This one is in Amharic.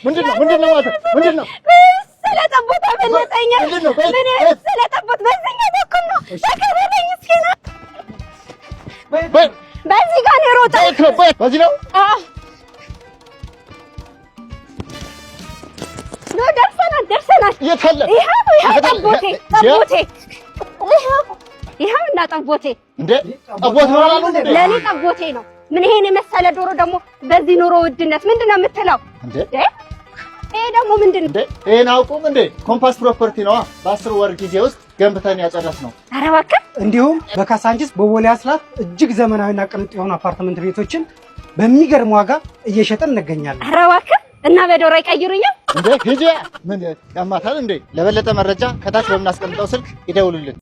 ምንድነው ስለጠቦት አመለጠኝ ምን ስለጠቦት በዚህኛው በኩል ነው ተከተለኝ እስኪ ና በዚህ ጋር ነው የሮጠው በዚህ ነው ነው ደርሰናል የት አለ ይሄ ጠቦቴ ይሄው እና ጠቦቴ እንዴ ጠቦት ነው አላሉ እንዴ ለኔ ጠቦቴ ነው ምን ይሄን የመሰለ ዶሮ ደግሞ በዚህ ኑሮ ውድነት ምንድነው የምትለው እንዴ ይሄ ደግሞ ምንድነው እንዴ ይሄን አውቁም እንዴ ኮምፓስ ፕሮፐርቲ ነው በ10 ወር ጊዜ ውስጥ ገንብተን ያጨረስነው ኧረ እባክህ እንዲሁም በካሳንቺስ በቦሌ አስላት እጅግ ዘመናዊና ቅንጡ የሆኑ አፓርትመንት ቤቶችን በሚገርም ዋጋ እየሸጠን እንገኛለን ኧረ እባክህ እና በዶሮ ይቀይሩኛል እንዴ ሂጂ ምን ያማታል እንዴ ለበለጠ መረጃ ከታች በምናስቀምጠው ስልክ ይደውሉልን